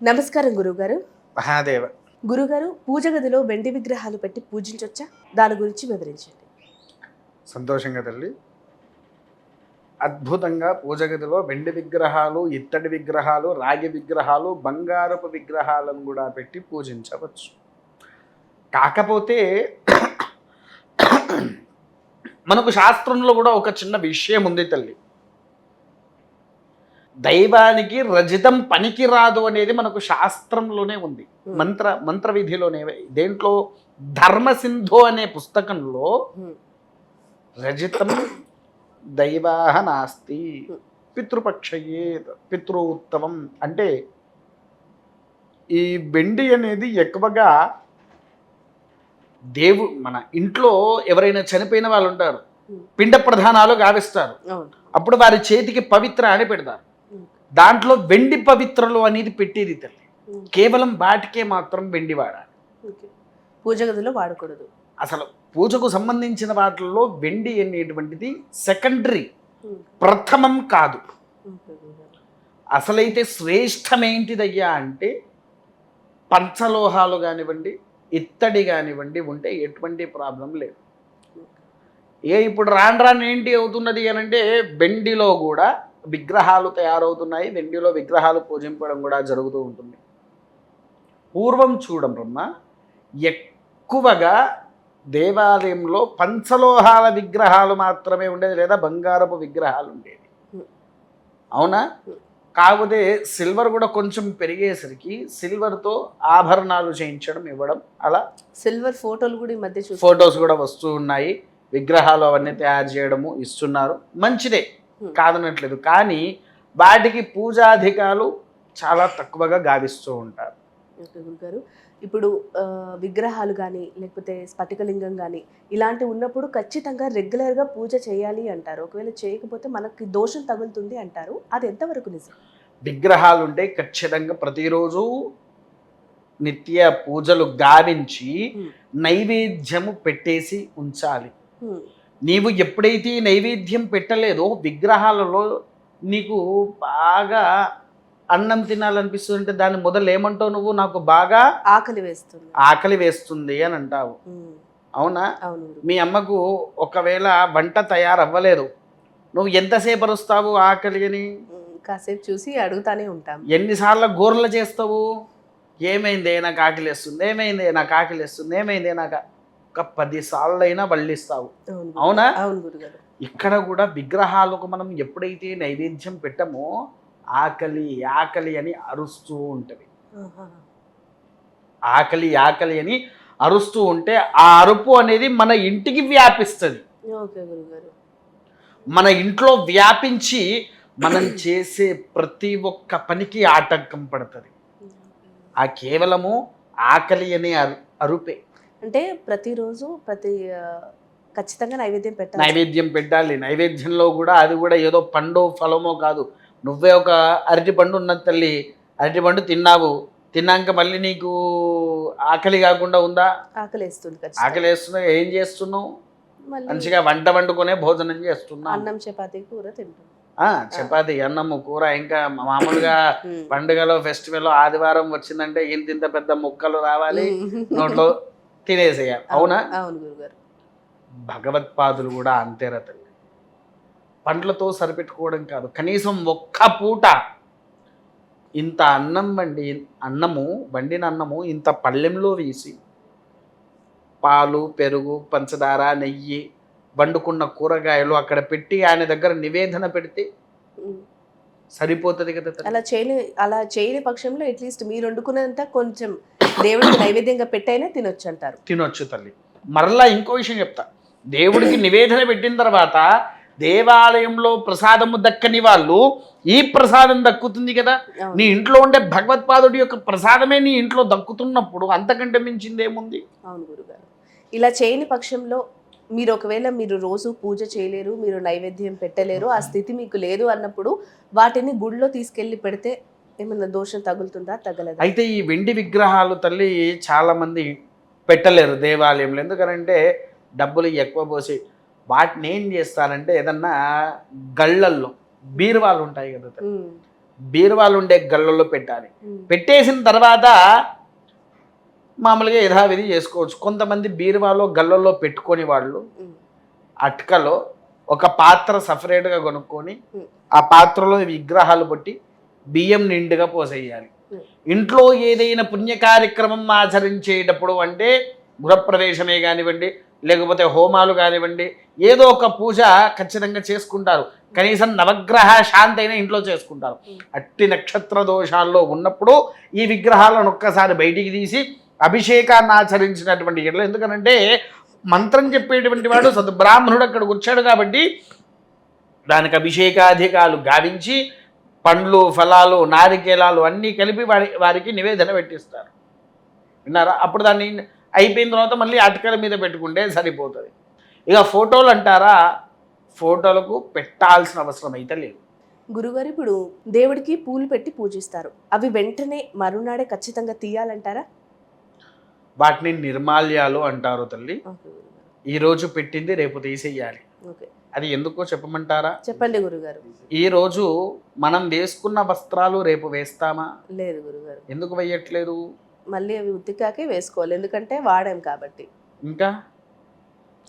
నమస్కారం గురుగారు. మహాదేవ. గురుగారు, పూజ గదిలో వెండి విగ్రహాలు పెట్టి పూజించొచ్చా? దాని గురించి వివరించండి. సంతోషంగా తల్లి. అద్భుతంగా పూజ గదిలో వెండి విగ్రహాలు, ఇత్తడి విగ్రహాలు, రాగి విగ్రహాలు, బంగారపు విగ్రహాలను కూడా పెట్టి పూజించవచ్చు. కాకపోతే మనకు శాస్త్రంలో కూడా ఒక చిన్న విషయం ఉంది తల్లి. దైవానికి రజితం పనికి రాదు అనేది మనకు శాస్త్రంలోనే ఉంది. మంత్ర విధిలోనే. దేంట్లో ధర్మసింధు అనే పుస్తకంలో రజితం దైవాహ నాస్తి పితృపక్షయే పితృఉత్తమం అంటే ఈ వెండి అనేది ఎక్కువగా మన ఇంట్లో ఎవరైనా చనిపోయిన వాళ్ళు ఉంటారు, పిండ ప్రధానాలు గావిస్తారు, అప్పుడు వారి చేతికి పవిత్ర అని పెడతారు. దాంట్లో వెండి పవిత్రలు అనేది పెట్టేది తల్లి. కేవలం వాటికే మాత్రం వెండి వాడాలి, పూజ గదిలో వాడకూడదు. అసలు పూజకు సంబంధించిన వాటిల్లో వెండి అనేటువంటిది సెకండరీ, ప్రథమం కాదు. అసలైతే శ్రేష్టమేంటిదయ్యా అంటే పంచలోహాలు కానివ్వండి, ఇత్తడి కానివ్వండి ఉంటే ఎటువంటి ప్రాబ్లం లేదు. ఇప్పుడు రాను ఏంటి అవుతున్నది అని అంటే వెండిలో కూడా విగ్రహాలు తయారవుతున్నాయి, వెండిలో విగ్రహాలు పూజింపడం కూడా జరుగుతూ ఉంటుంది. పూర్వం చూడమ్మ, ఎక్కువగా దేవాలయంలో పంచలోహాల విగ్రహాలు మాత్రమే ఉండేది, లేదా బంగారపు విగ్రహాలు ఉండేవి. అవునా? కాకపోతే సిల్వర్ కూడా కొంచెం పెరిగేసరికి సిల్వర్తో ఆభరణాలు చేయించడం, ఇవ్వడం, అలా సిల్వర్ ఫోటోలు కూడా ఈ మధ్య ఫొటోస్ కూడా వస్తూ ఉన్నాయి. విగ్రహాలు అవన్నీ తయారు చేయడము ఇస్తున్నారు, మంచిదే, కాదనట్లేదు. కానీ వాటికి పూజాధికాలు చాలా తక్కువగా గావిస్తూ ఉంటారు. గురుగారు, ఇప్పుడు విగ్రహాలు కానీ లేకపోతే స్ఫటికలింగం కానీ ఇలాంటివి ఉన్నప్పుడు ఖచ్చితంగా రెగ్యులర్గా పూజ చేయాలి అంటారు. ఒకవేళ చేయకపోతే మనకి దోషం తగులుతుంది అంటారు. అది ఎంతవరకు నిజం? విగ్రహాలు ఉంటే ఖచ్చితంగా ప్రతిరోజు నిత్య పూజలు గావించి నైవేద్యము పెట్టేసి ఉంచాలి. నీవు ఎప్పుడైతే నైవేద్యం పెట్టలేదో విగ్రహాలలో నీకు బాగా అన్నం తినాలనిపిస్తుంటే దాని మొదలు ఏమంటావు నువ్వు? నాకు బాగా ఆకలి వేస్తుంది అని అంటావు. అవునా? మీ అమ్మకు ఒకవేళ వంట తయారవ్వలేదు, నువ్వు ఎంతసేపు అరుస్తావు ఆకలి అని? కాసేపు చూసి అడుగుతానే ఉంటాం. ఎన్నిసార్లు గోర్లు చేస్తావు? ఏమైందే నాకు ఆకలి వేస్తుంది, ఏమైందే నాకు ఆకలి వేస్తుంది, ఏమైందే నాకు, ఒక 10 సార్లు అయినా వల్లిస్తావు. అవునా? ఇక్కడ కూడా విగ్రహాలకు మనం ఎప్పుడైతే నైవేద్యం పెట్టమో ఆకలి ఆకలి అని అరుస్తూ ఉంటుంది. ఆకలి ఆకలి అని అరుస్తూ ఉంటే ఆ అరుపు అనేది మన ఇంటికి వ్యాపిస్తుంది. మన ఇంట్లో వ్యాపించి మనం చేసే ప్రతి ఒక్క పనికి ఆటంకం పడుతుంది. ఆ కేవలము ఆకలి అనే అరుపే. అంటే ప్రతిరోజు ఖచ్చితంగా నైవేద్యం పెట్టాలి. నైవేద్యంలో కూడా అది కూడా ఏదో పండు ఫలమో కాదు. నువ్వే ఒక అరటిపండు ఉన్నది తల్లి, అరటిపండు తిన్నావు, తిన్నాక మళ్ళీ నీకు ఆకలి కాకుండా ఉందా? ఆకలి వేస్తున్నా, ఏం చేస్తున్నావు? మంచిగా వంట వండుకునే భోజనం చేస్తున్నా, అన్నం చపాతీ కూర తింటున్నా. చపాతీ అన్నము కూర. ఇంకా మామూలుగా పండుగలో ఫెస్టివల్ ఆదివారం వచ్చిందంటే ఇంత పెద్ద ముక్కలు రావాలి, నోట్లో తినేసేయాలి. అవునా? అవును గురుగారు. భగవత్పాదులు కూడా అంతే రతల్లి. పండ్లతో సరిపెట్టుకోవడం కాదు, కనీసం ఒక్క పూట ఇంత వండిన అన్నము ఇంత పళ్ళెంలో వేసి పాలు, పెరుగు, పంచదార, నెయ్యి, వండుకున్న కూరగాయలు అక్కడ పెట్టి ఆయన దగ్గర నివేదన పెడితే సరిపోతుంది కదా. అలా చేయని పక్షంలో అట్లీస్ట్ మీరు వండుకున్నంత కొంచెం దేవుడికి నైవేద్యంగా పెట్టైనా తినొచ్చు అంటారు. తినొచ్చు తల్లి. మరలా ఇంకో విషయం చెప్తా. దేవుడికి నివేదన పెట్టిన తర్వాత దేవాలయంలో ప్రసాదము దక్కని వాళ్ళు ఈ ప్రసాదం దక్కుతుంది కదా. నీ ఇంట్లో ఉండే భగవత్పాదుడి యొక్క ప్రసాదమే నీ ఇంట్లో దక్కుతున్నప్పుడు అంతకంటే మించింది ఏముంది? అవును గురుగారు. ఇలా చేయని పక్షంలో మీరు రోజు పూజ చేయలేరు, మీరు నైవేద్యం పెట్టలేరు, ఆ స్థితి మీకు లేదు అన్నప్పుడు వాటిని గుడిలో తీసుకెళ్లి పెడితే ఏమన్నా దోషం తగులుతుందా? తగలదు. అయితే ఈ వెండి విగ్రహాలు తల్లి చాలా మంది పెట్టలేరు దేవాలయంలో. ఎందుకంటే డబ్బులు ఎక్కువ పోసి వాటిని ఏం చేస్తారంటే ఏదన్నా గళ్ళల్లో బీరువాలు ఉంటాయి కదా, బీరువాలు ఉండే గళ్ళల్లో పెట్టాలి. ఉమ్. పెట్టేసిన తర్వాత మామూలుగా యథావిధి చేసుకోవచ్చు. కొంతమంది బీరువాలో గళ్ళల్లో పెట్టుకొని వాళ్ళు ఉమ్. అట్కలో ఒక పాత్ర సపరేట్గా కొనుక్కొని ఉమ్. ఆ పాత్రలో విగ్రహాలు పెట్టి బియ్యం నిండుగా పోసేయాలి. ఉమ్. ఇంట్లో ఏదైనా పుణ్య కార్యక్రమం ఆచరించేటప్పుడు అంటే గృహప్రవేశమే కానివ్వండి, లేకపోతే హోమాలు కానివ్వండి, ఏదో ఒక పూజ ఖచ్చితంగా చేసుకుంటారు. కనీసం నవగ్రహ శాంతి అయినా ఇంట్లో చేసుకుంటారు. అట్టి నక్షత్ర దోషాల్లో ఉన్నప్పుడు ఈ విగ్రహాలను ఒక్కసారి బయటికి తీసి అభిషేకాన్ని ఆచరించినటువంటి ఇళ్ళు. ఎందుకనంటే మంత్రం చెప్పేటువంటి వాడు సద్బ్రాహ్మణుడు అక్కడికి వచ్చాడు కాబట్టి దానికి అభిషేకాధికాలు గావించి పండ్లు, ఫలాలు, నారికేలాలు అన్నీ కలిపి వారికి నివేదన పెట్టిస్తారు. విన్నారా? అప్పుడు దాన్ని అయిపోయిన తర్వాత మళ్ళీ అటకల మీద పెట్టుకుంటే సరిపోతుంది. ఇక ఫోటోలు అంటారా, ఫోటోలకు పెట్టాల్సిన అవసరం అయితే లేదు. గురుగారు, ఇప్పుడు దేవుడికి పూలు పెట్టి పూజిస్తారు, అవి వెంటనే మరునాడే ఖచ్చితంగా తీయాలంటారా? వాటిని నిర్మాల్యాలు అంటారు తల్లి. ఓకే గురుగారు. ఈరోజు పెట్టింది రేపు తీసేయాలి. ఓకే, అది ఎందుకో చెప్పమంటారా? చెప్పండి గురుగారు. ఈరోజు మనం వేసుకున్న వస్త్రాలు రేపు వేస్తామా? లేదు గురుగారు. ఎందుకు వేయట్లేదు? మళ్ళీ అవి ఉతికాకే వేసుకోవాలి, ఎందుకంటే వాడాం కాబట్టి. ఇంకా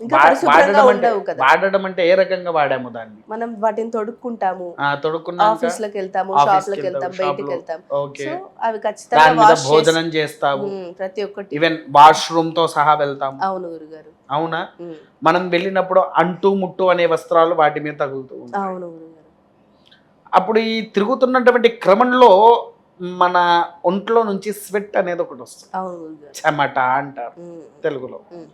ఇంకా పరిశుభ్రంగా ఉండవు కదా. వాడడం అంటే ఏ రకంగా వాడాము దాన్ని? మనం వాటిని తొడుక్కుంటాము, తొడుక్కున్నాక ఆఫీస్ లకు వెళ్తాము, ఆఫీస్కి షాప్ లకు వెళ్తాం, వెళ్తాం, బయటికి షాప్లో. వెళ్తాం. ఓకే. సో అవి దాని ఖచ్చితంగా మీద వాష్ భోజనం చేస్తాము, ప్రతి ఒక్కటి. ఈవెన్ వాష్రూమ్ తో సహా వెళ్తాము. అవును గురుగారు. అవునా? ఉమ్. మనం వెళ్ళినప్పుడు అంటు ముట్టు అనే వస్త్రాలు వాటి మీద తగులుతూ ఉంటాయి. అవును గురుగారు. అప్పుడు ఈ తిరుగుతున్నటువంటి క్రమంలో మన ఒంట్లో నుంచి స్వెట్ అనేది ఒకటి వస్తుంది, అవును గురుగారు. చెమట అంటారు ఉమ్. తెలుగులో. ఉమ్.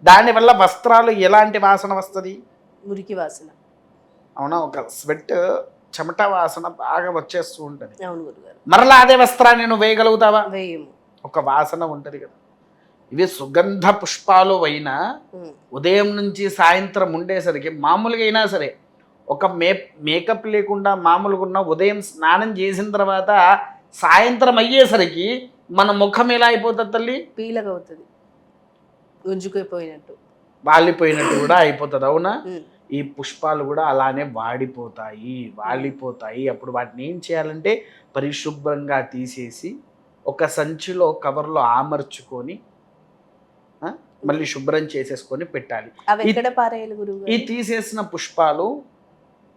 దానివల్ల వస్త్రాలు ఎలాంటి వాసన వస్తుంది? మురికి వాసన. అవునా? ఒక స్వెట్ చెమట వాసన బాగా వచ్చేస్తూ ఉంటుంది. అవును గురుగారు. మరలా అదే వస్త్రాన్ని నువ్వు వేయగలుగుతావా? వేయము. ఒక వాసన ఉంటుంది కదా. ఇవి సుగంధ పుష్పాలు అయినా ఉమ్. ఉదయం నుంచి సాయంత్రం ఉండేసరికి మామూలుగా అయినా సరే ఒక మేకప్ లేకుండా మామూలుగా ఉన్న ఉదయం స్నానం చేసిన తర్వాత సాయంత్రం అయ్యేసరికి మన ముఖం ఎలా అయిపోతుంది తల్లి? పీలగా అవుతుంది, గుంజుకుపోయినట్టు, వాలిపోయినట్టు కూడా అయిపోతుంది. అవునా? ఉమ్. ఈ పుష్పాలు కూడా అలానే వాలిపోతాయి. అప్పుడు వాటిని ఏం చేయాలంటే పరిశుభ్రంగా తీసేసి ఒక సంచిలో కవర్లో ఆమర్చుకొని మళ్ళీ శుభ్రం చేసేసుకొని పెట్టాలి. అవి ఎక్కడ పారేయాలి ఈ గురుగారు? తీసేసిన పుష్పాలు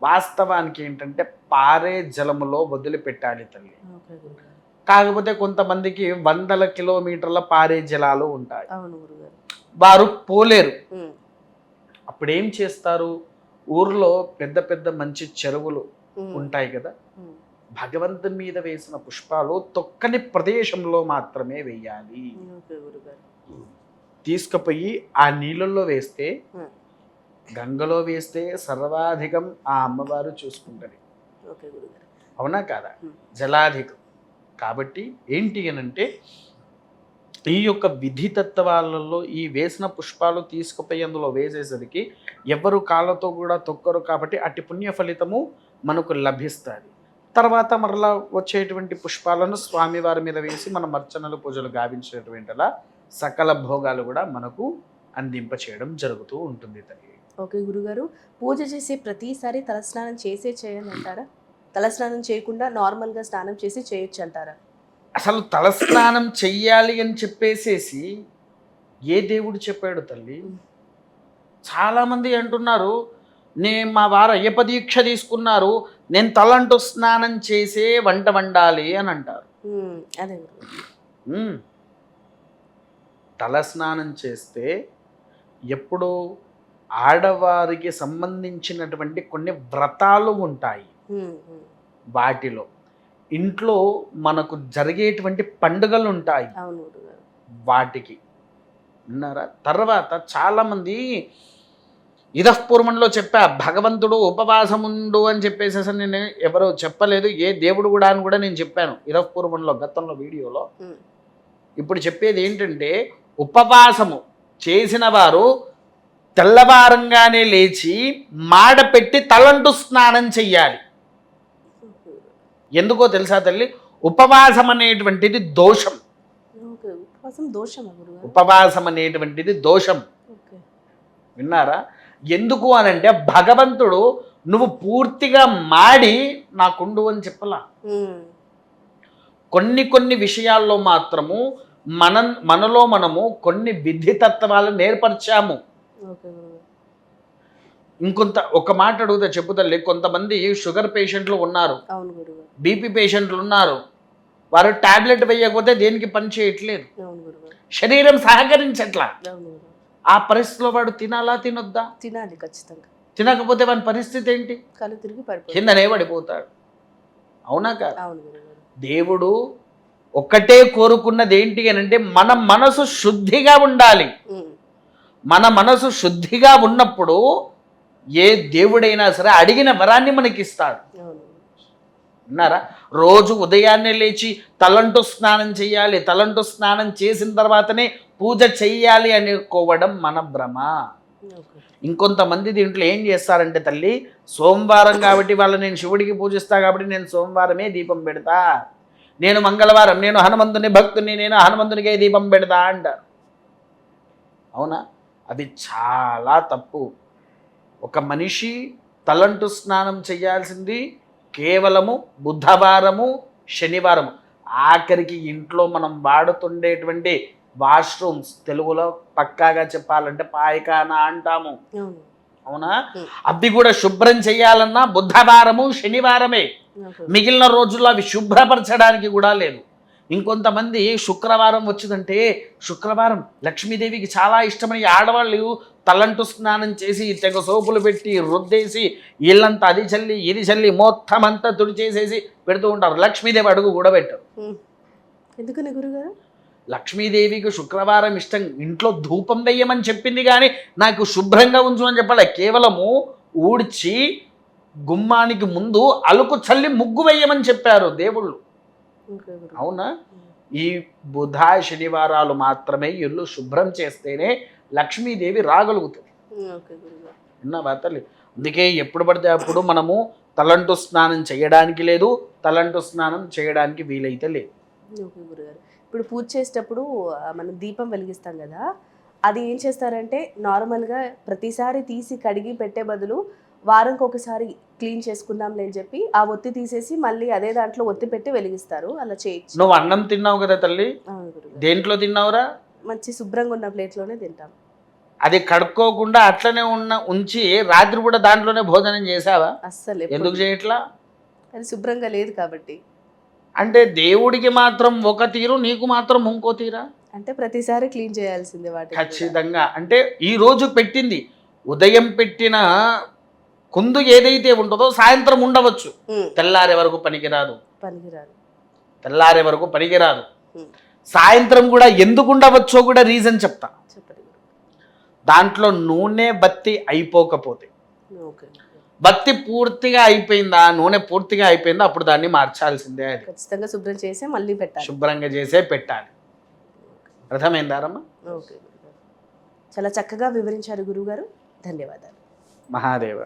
వాస్తవానికి ఏంటంటే పారే జలములో వదిలిపెట్టాలి తల్లి. ఓకే గురుగారు. కాకపోతే కొంతమందికి 100 కిలోమీటర్ల పారే జలాలు ఉంటాయి, అవును గురుగారు. వారు పోలేరు. ఉమ్. అప్పుడు ఏం చేస్తారు? ఊర్లో పెద్ద పెద్ద మంచి చెరువులు ఉమ్. ఉంటాయి కదా, ఉమ్. భగవంతుని మీద వేసిన పుష్పాలు తొక్కని ప్రదేశంలో మాత్రమే వేయాలి. ఓకే గురుగారు. తీసుకుపోయి ఆ నీళ్ళల్లో వేస్తే, ఉమ్. గంగలో వేస్తే సర్వాధికం ఆ అమ్మవారు చూసుకుంటుంది. ఓకే గురుగారు. అవునా కాదా? ఉమ్. జలాధికం. కాబట్టి ఏంటి అనంటే ఈ యొక్క విధి తత్వాలలో ఈ వేసిన పుష్పాలు తీసుకుపోయి అందులో వేసేసరికి ఎవరు కాళ్ళతో కూడా తొక్కరు కాబట్టి అట్టి పుణ్య ఫలితము మనకు లభిస్తుంది. తర్వాత మరలా వచ్చేటువంటి పుష్పాలను స్వామివారి మీద వేసి మనం అర్చనలు పూజలు గావించేటువంటిలా సకల భోగాలు కూడా మనకు అందింప చేయడం జరుగుతూ ఉంటుంది తల్లి. ఓకే గురుగారు, పూజ చేసే ప్రతిసారి తలస్నానం చేయాలంటారా? తలస్నానం చేయకుండా నార్మల్గా స్నానం చేసి చేయొచ్చు అంటారా? అసలు తలస్నానం చెయ్యాలి అని చెప్పేసేసి ఏ దేవుడు చెప్పాడు తల్లి? చాలామంది అంటున్నారు, మా వారు అయ్యప్ప దీక్ష తీసుకున్నారు, నేను తలంటూ స్నానం చేసే వంట వండాలి అని అంటారు. అదే గురుగారు. తల స్నానం చేస్తే ఎప్పుడు ఆడవారికి సంబంధించినటువంటి కొన్ని వ్రతాలు ఉంటాయి. వాటిలో ఇంట్లో మనకు జరిగేటువంటి పండుగలు ఉంటాయి, వాటికి విన్నారా? తర్వాత చాలామంది ఇదఃపూర్వంలో చెప్పా, భగవంతుడు ఉపవాసముండు అని చెప్పేసి నేను ఎవరో చెప్పలేదు, ఏ దేవుడు కూడా అని కూడా నేను చెప్పాను ఇదఃపూర్వంలో గతంలో వీడియోలో. ఇప్పుడు చెప్పేది ఏంటంటే ఉపవాసము చేసిన వారు తెల్లవారంగానే లేచి మాడ పెట్టి తలంటు స్నానం చెయ్యాలి. ఎందుకో తెలుసా తల్లి? ఉపవాసం అనేటువంటిది దోషం. ఉపవాసం అనేటువంటిది దోషం. విన్నారా? ఎందుకు అనంటే భగవంతుడు నువ్వు పూర్తిగా మాడి నాకుండు అని చెప్పలా. ఉమ్. కొన్ని విషయాల్లో మాత్రము మనలో మనము కొన్ని విధితత్వాలను నేర్పరిచాము. ఓకే గురుగారు. ఇంకొంత ఒక మాట అడుగుతా చెప్పు తల్లి, కొంతమంది షుగర్ పేషెంట్లు ఉన్నారు, అవును గురుగారు. బీపీ పేషెంట్లు ఉన్నారు, వారు టాబ్లెట్ వేయకపోతే దేనికి పని చేయట్లేదు, అవును గురుగారు. శరీరం సహకరించట్లా. అవును గురుగారు. ఆ పరిస్థితిలో వాడు తినాలా తినొద్దా? తినాలి ఖచ్చితంగా. తినకపోతే వాని పరిస్థితి ఏంటి? కళ్ళు తిరిగి పడిపోతుంది. కిందనే పడిపోతాడు. అవునా కాదు? అవును గురుగారు. దేవుడు ఒక్కటే కోరుకున్నది ఏంటి అని అంటే మన మనసు శుద్ధిగా ఉండాలి. ఉమ్. మన మనసు శుద్ధిగా ఉన్నప్పుడు ఏ దేవుడైనా సరే అడిగిన వరాన్ని మనకి ఇస్తాడు. అవును. విన్నారా? రోజు ఉదయాన్నే లేచి తలంటు స్నానం చేయాలి, తలంటు స్నానం చేసిన తర్వాతనే పూజ చెయ్యాలి అనుకోవడం మన భ్రమ. ఓకే. ఇంకొంతమంది దీంట్లో ఏం చేస్తారంటే తల్లి, సోమవారం కాబట్టి వాళ్ళు నేను శివుడికి పూజిస్తా కాబట్టి నేను సోమవారమే దీపం పెడతా, నేను మంగళవారం నేను హనుమంతుని భక్తుని నేను హనుమంతునికే దీపం పెడతా అంటారు. అవునా? అది చాలా తప్పు. ఒక మనిషి తలంటు స్నానం చేయాల్సింది కేవలము బుధవారము శనివారము. ఆఖరికి ఇంట్లో మనం వాడుతుండేటువంటి వాష్రూమ్స్, తెలుగులో పక్కాగా చెప్పాలంటే పాయకానా అంటాము. అవును. అవునా? అవి కూడా శుభ్రం చేయాలన్నా బుధవారము శనివారమే. ఓకే. మిగిలిన రోజుల్లో అవి శుభ్రపరచడానికి కూడా లేదు. ఇంకొంతమంది శుక్రవారం వచ్చిందంటే శుక్రవారం లక్ష్మీదేవికి చాలా ఇష్టమని ఆడవాళ్ళు తలంటు స్నానం చేసి తెగ సోపులు పెట్టి రుద్దేసి ఇల్లంతా అది చల్లి ఇది చల్లి మొత్తం అంతా తుడిచేసేసి పెడుతూ ఉంటారు. లక్ష్మీదేవి అడుగు కూడా పెట్టరు. ఉమ్. ఎందుకని గురుగారు? లక్ష్మీదేవికి శుక్రవారం ఇష్టం. ఇంట్లో ధూపం వేయమని చెప్పింది కానీ నాకు శుభ్రంగా ఉంచు అని చెప్పలే. కేవలము ఊడ్చి గుమ్మానికి ముందు అలుకు చల్లి ముగ్గు వేయమని చెప్పారు దేవుళ్ళు. ఓకే గురుగారు. అవునా? ఈ బుధ శనివారాలు మాత్రమే ఇల్లు శుభ్రం చేస్తేనే లక్ష్మీదేవి రాగలుగుతుంది. ఓకే గురుగారు. విన్నావా తల్లి? అందుకే ఎప్పుడు పడితే అప్పుడు మనము తలంటు స్నానం చేయడానికి లేదు, తలంటు స్నానం చేయడానికి వీలైతే లేదు. ఓకే గురుగారు. ఇప్పుడు పూజ చేసేటప్పుడు మనం దీపం వెలిగిస్తాం కదా, అది ఏం చేస్తారంటే నార్మల్గా ప్రతిసారి తీసి కడిగి పెట్టే బదులు వారంకి ఒకసారి క్లీన్ చేసుకుందాంలే అని చెప్పి ఆ ఒత్తి తీసేసి మళ్ళీ అదే దాంట్లో ఒత్తి పెట్టి వెలిగిస్తారు. అలా చేయొచ్చు. నువ్వు అన్నం తిన్నావు కదా తల్లి, అవును గురుగారు. దేంట్లో తిన్నావురా? మంచి శుభ్రంగా ఉన్న ప్లేట్లోనే తింటాం. అది కడుక్కోకుండా అట్లనే ఉంచి రాత్రి కూడా దాంట్లోనే భోజనం చేసావా? అస్సలు ఎందుకు చేయట్లా? అది శుభ్రంగా లేదు కాబట్టి. అంటే దేవుడికి మాత్రం ఒక తీరు, నీకు మాత్రం ఇంకో తీరా? అంటే ప్రతిసారి క్లీన్ చేయాల్సిందే వాటిని కూడా. ఖచ్చితంగా. అంటే ఈ రోజు పెట్టింది ఉదయం పెట్టిన కుందు ఏదైతే ఉంటుందో సాయంత్రం ఉండవచ్చు, తెల్లారే వరకు పనికిరాదు. పనికిరాదు. తెల్లారే వరకు పనికిరాదు. ఉమ్. సాయంత్రం కూడా ఎందుకు ఉండవచ్చో కూడా రీజన్ చెప్తా. చెప్పండి. దాంట్లో నూనె బత్తి అయిపోకపోతే, ఓకే. బత్తి పూర్తిగా అయిపోయిందా, నూనె పూర్తిగా అయిపోయిందా, అప్పుడు దాన్ని మార్చాల్సిందే. అది ఖచ్చితంగా శుభ్రం చేసి మళ్ళీ పెట్టాలి. శుభ్రంగా చేసే పెట్టాలి. అర్థమైందారమ్మా? ఓకే గురుగారు. చాలా చక్కగా వివరించారు గురుగారు. ధన్యవాదాలు. మహాదేవ.